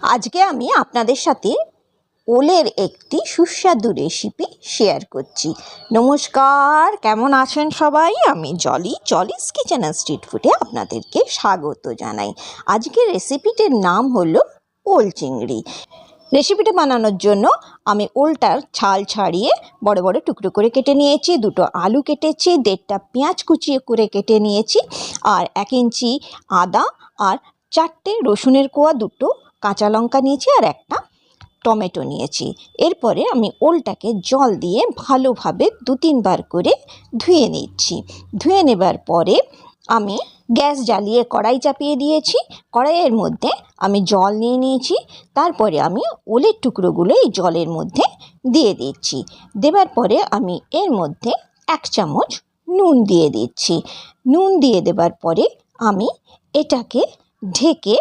আজকে আমি আপনাদের সাথে ওলের একটি সুস্বাদু রেসিপি শেয়ার করছি। নমস্কার, কেমন আছেন সবাই? আমি জলিস কিচেন অ্যান্ড স্ট্রিট ফুডে আপনাদেরকে স্বাগত জানাই। আজকের রেসিপিটির নাম হলো ওল চিংড়ি। রেসিপিটা বানানোর জন্য আমি ওলটার ছাল ছাড়িয়ে বড় বড় টুকরো করে কেটে নিয়েছি, 2টো আলু কেটেছি, 1.5টা পেঁয়াজ কুচিয়ে করে কেটে নিয়েছি, আর 1 ইঞ্চি আদা, আর 4টে রসুনের কোয়া, 2টো কাঁচা লঙ্কা নিয়েছি, আর একটা টমেটো নিয়েছি। এরপরে আমি ওলটাকে জল দিয়ে ভালোভাবে 2-3 বার করে ধুয়ে নিচ্ছি। ধুয়ে নেবার পরে আমি গ্যাস জ্বালিয়ে কড়াই চাপিয়ে দিয়েছি। কড়াইয়ের মধ্যে আমি জল নিয়ে নিয়েছি। তারপরে আমি ওলের টুকরোগুলো এই জলের মধ্যে দিয়ে দিচ্ছি। দেবার পরে আমি এর মধ্যে 1 চামচ নুন দিয়ে দিচ্ছি। নুন দিয়ে দেবার পরে আমি এটাকে ঢেকে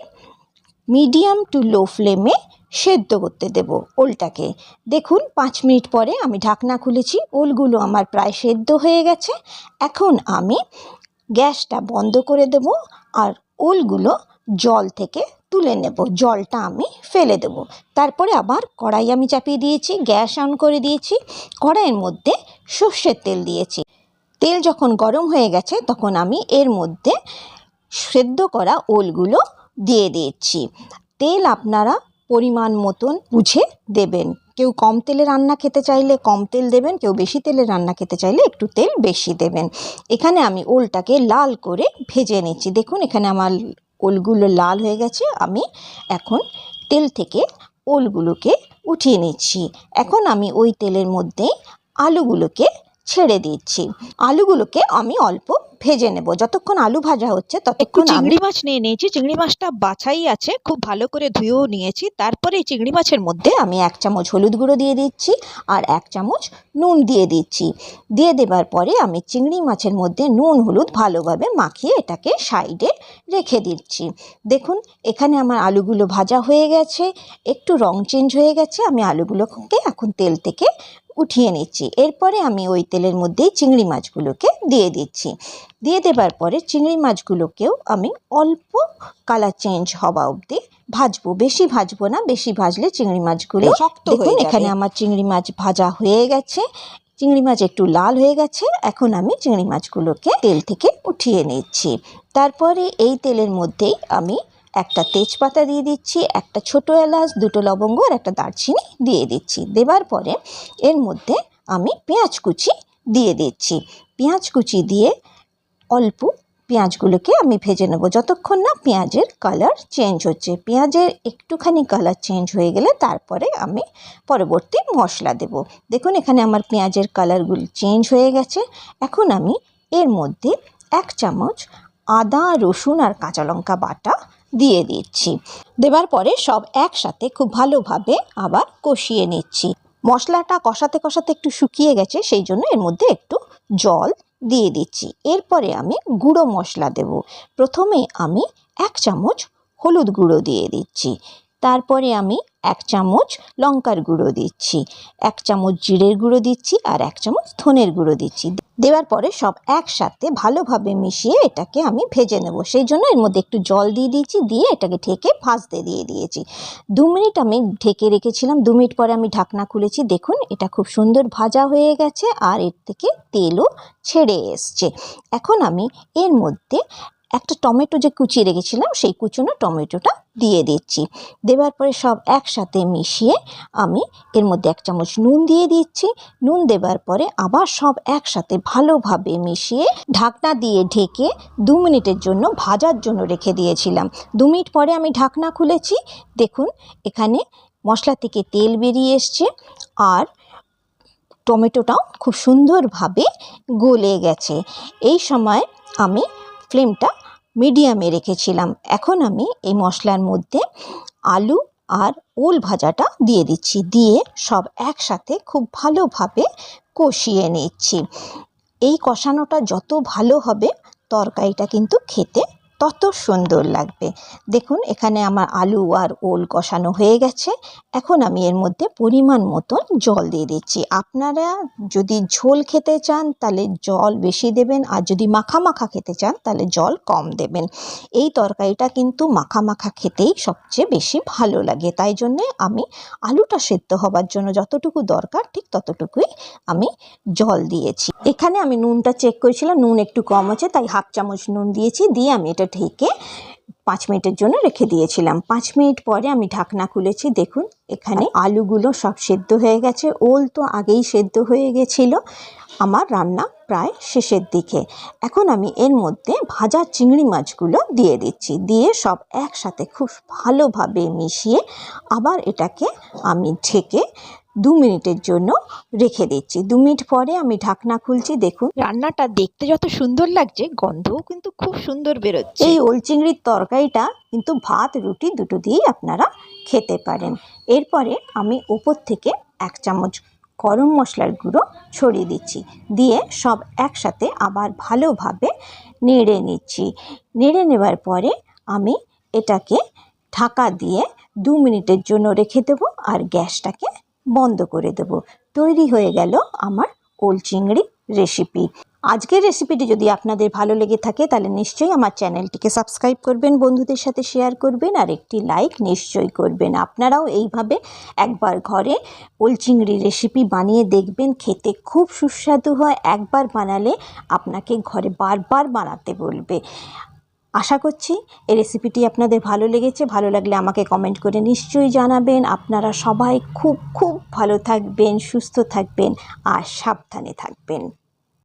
মিডিয়াম টু লো ফ্লেমে সেদ্ধ করতে দেব ওলটাকে। দেখুন 5 মিনিট পরে আমি ঢাকনা খুলেছি, ওলগুলো আমার প্রায় সেদ্ধ হয়ে গেছে। এখন আমি গ্যাসটা বন্ধ করে দেব আর ওলগুলো জল থেকে তুলে নেব, জলটা আমি ফেলে দেব। তারপরে আবার কড়াই আমি চাপিয়ে দিয়েছি, গ্যাস অন করে দিয়েছি। কড়াইয়ের মধ্যে সর্ষের তেল দিয়েছি। তেল যখন গরম হয়ে গেছে তখন আমি এর মধ্যে সেদ্ধ করা ওলগুলো দিয়ে দিচ্ছি। তেল আপনারা পরিমাণ মতন বুঝে দেবেন। কেউ কম তেলে রান্না খেতে চাইলে কম তেল দেবেন, কেউ বেশি তেলে রান্না খেতে চাইলে একটু তেল বেশি দেবেন। এখানে আমি ওলটাকে লাল করে ভেজে নিচ্ছি। দেখুন এখানে আমার ওলগুলো লাল হয়ে গেছে। আমি এখন তেল থেকে ওলগুলোকে উঠিয়ে নিচ্ছি। এখন আমি ওই তেলের মধ্যে আলুগুলোকে ছেড়ে দিচ্ছি। আলুগুলোকে আমি অল্প ভেজে নেব। যতক্ষণ আলু ভাজা হচ্ছে ততক্ষণ চিংড়ি মাছ নিয়ে নিয়েছি। চিংড়ি মাছটা বাছাই আছে, খুব ভালো করে ধুয়েও নিয়েছি। তারপরে এই চিংড়ি মাছের মধ্যে আমি 1 চামচ হলুদ গুঁড়ো দিয়ে দিচ্ছি আর 1 চামচ নুন দিয়ে দিচ্ছি। দিয়ে দেবার পরে আমি চিংড়ি মাছের মধ্যে নুন হলুদ ভালোভাবে মাখিয়ে এটাকে সাইডে রেখে দিচ্ছি। দেখুন এখানে আমার আলুগুলো ভাজা হয়ে গেছে, একটু রং চেঞ্জ হয়ে গেছে। আমি আলুগুলোকে এখন তেল থেকে উঠিয়ে নিচ্ছি। এরপরে আমি ওই তেলের মধ্যেই চিংড়ি মাছগুলোকে দিয়ে দিচ্ছি। দিয়ে দেবার পরে চিংড়ি মাছগুলোকেও আমি অল্প কালার চেঞ্জ হওয়া অবধি ভাজবো, বেশি ভাজবো না। বেশি ভাজলে চিংড়ি মাছগুলো শক্ত হয়ে যাবে। দেখুন এখানে আমার চিংড়ি মাছ ভাজা হয়ে গেছে, চিংড়ি মাছ একটু লাল হয়ে গেছে। এখন আমি চিংড়ি মাছগুলোকে তেল থেকে উঠিয়ে নিচ্ছি। তারপরে এই তেলের মধ্যেই আমি একটা তেজপাতা দিয়ে দিচ্ছি, একটা ছোটো এলাচ, 2টো লবঙ্গ আর একটা দারচিনি দিয়ে দিচ্ছি। দেবার পরে এর মধ্যে আমি পেঁয়াজ কুচি দিয়ে দিচ্ছি। পেঁয়াজ কুচি দিয়ে অল্প পেঁয়াজগুলোকে আমি ভেজে নেব যতক্ষণ না পেঁয়াজের কালার চেঞ্জ হচ্ছে। পেঁয়াজের একটুখানি কালার চেঞ্জ হয়ে গেলে তারপরে আমি পরবর্তী মশলা দেব। দেখুন এখানে আমার পেঁয়াজের কালারগুলো চেঞ্জ হয়ে গেছে। এখন আমি এর মধ্যে 1 চামচ আদা, রসুন আর কাঁচা লঙ্কা বাটা দিয়ে দিচ্ছি। দেবার পরে সব একসাথে খুব ভালোভাবে আবার কষিয়ে নিচ্ছি। মশলাটা কষাতে কষাতে একটু শুকিয়ে গেছে, সেই জন্য এর মধ্যে একটু জল দিয়ে দিচ্ছি। এরপরে আমি গুঁড়ো মশলা দেব। প্রথমে আমি 1 চামচ হলুদ গুঁড়ো দিয়ে দিচ্ছি। তারপরে আমি 1 চামচ লঙ্কার গুঁড়ো দিচ্ছি, 1 চামচ জিরের গুঁড়ো দিচ্ছি আর 1 চামচ ধনের গুঁড়ো দিচ্ছি। দেওয়ার পরে সব একসাথে ভালোভাবে মিশিয়ে এটাকে আমি ভেজে নেব। সেই জন্য এর মধ্যে একটু জল দিয়ে দিয়েছি, দিয়ে এটাকে ঢেকে ভাজতে দিয়ে দিয়েছি। 2 মিনিট আমি ঢেকে রেখেছিলাম। 2 মিনিট পরে আমি ঢাকনা খুলেছি। দেখুন এটা খুব সুন্দর ভাজা হয়ে গেছে আর এর থেকে তেলও ছেড়ে এসছে। এখন আমি এর মধ্যে একটা টমেটো যে কুচিয়ে রেখেছিলাম সেই কুচনো টমেটোটা দিয়ে দিচ্ছি। দেওয়ার পরে সব একসাথে মিশিয়ে আমি এর মধ্যে 1 চামচ নুন দিয়ে দিচ্ছি। নুন দেবার পরে আবার সব একসাথে ভালোভাবে মিশিয়ে ঢাকনা দিয়ে ঢেকে 2 মিনিটের জন্য ভাজার জন্য রেখে দিয়েছিলাম। 2 মিনিট পরে আমি ঢাকনা খুলেছি। দেখুন এখানে মশলা থেকে তেল বেরিয়ে এসছে আর টমেটোটাও খুব সুন্দরভাবে গলে গেছে। এই সময় আমি ফ্লেমটা মিডিয়ামে রেখেছিলাম। এখন আমি এই মশলার মধ্যে আলু আর ওল ভাজাটা দিয়ে দিচ্ছি, দিয়ে সব একসাথে খুব ভালোভাবে কষিয়ে নিচ্ছি। এই কষানোটা যত ভালো হবে তরকারিটা কিন্তু খেতে তত সুন্দর লাগবে। দেখুন এখানে আমার আলু আর ওল কষানো হয়ে গেছে। এখন আমি এর মধ্যে পরিমাণ মতন জল দিয়ে দিচ্ছি। আপনারা যদি ঝোল খেতে চান তাহলে জল বেশি দেবেন, আর যদি মাখা মাখা খেতে চান তাহলে জল কম দেবেন। এই তরকারিটা কিন্তু মাখা মাখা খেতেই সবচেয়ে বেশি ভালো লাগে, তাই জন্যে আমি আলুটা সেদ্ধ হবার জন্য যতটুকু দরকার ঠিক ততটুকুই আমি জল দিয়েছি। এখানে আমি নুনটা চেক করেছিলাম, নুন একটু কম আছে, তাই হাফ চামচ নুন দিয়েছি। দিয়ে আমি এটা ঢেকে 5 মিনিটের জন্য রেখে দিয়েছিলাম। 5 মিনিট পরে আমি ঢাকনা খুলেছি। দেখুন এখানে আলুগুলো সব সেদ্ধ হয়ে গেছে, ওল তো আগেই সেদ্ধ হয়ে গেছিলো। আমার রান্না প্রায় শেষের দিকে। এখন আমি এর মধ্যে ভাজা চিংড়ি মাছগুলো দিয়ে দিচ্ছি। দিয়ে সব একসাথে খুব ভালোভাবে মিশিয়ে আবার এটাকে আমি ঢেকে 2 মিনিটের জন্য রেখে দিচ্ছি। 2 মিনিট পরে আমি ঢাকনা খুলছি। দেখুন রান্নাটা দেখতে যত সুন্দর লাগছে, গন্ধও কিন্তু খুব সুন্দর বেরোচ্ছে। এই ওল চিংড়ির তরকারিটা কিন্তু ভাত রুটি দুটো দিয়েই আপনারা খেতে পারেন। এরপরে আমি ওপর থেকে 1 চামচ গরম মশলার গুঁড়ো ছড়িয়ে দিচ্ছি। দিয়ে সব একসাথে আবার ভালোভাবে নেড়ে নিচ্ছি। নেড়ে নেবার পরে আমি এটাকে ঢাকা দিয়ে 2 মিনিটের জন্য রেখে দেবো আর গ্যাসটাকে বন্ধ করে দেবো। তৈরি হয়ে গেল আমার ওল চিংড়ি রেসিপি। আজকের রেসিপিটি যদি আপনাদের ভালো লেগে থাকে তাহলে নিশ্চয়ই আমার চ্যানেলটিকে সাবস্ক্রাইব করবেন, বন্ধুদের সাথে শেয়ার করবেন আর একটি লাইক নিশ্চয়ই করবেন। আপনারাও এইভাবে একবার ঘরে ওল চিংড়ি রেসিপি বানিয়ে দেখবেন, খেতে খুব সুস্বাদু হয়। একবার বানালে আপনাকে ঘরে বারবার বানাতে বলবে। আশা করছি এই রেসিপিটি আপনাদের ভালো লেগেছে। ভালো লাগলে আমাকে কমেন্ট করে নিশ্চয়ই জানাবেন। আপনারা সবাই খুব খুব ভালো থাকবেন, সুস্থ থাকবেন আর সাবধানে থাকবেন।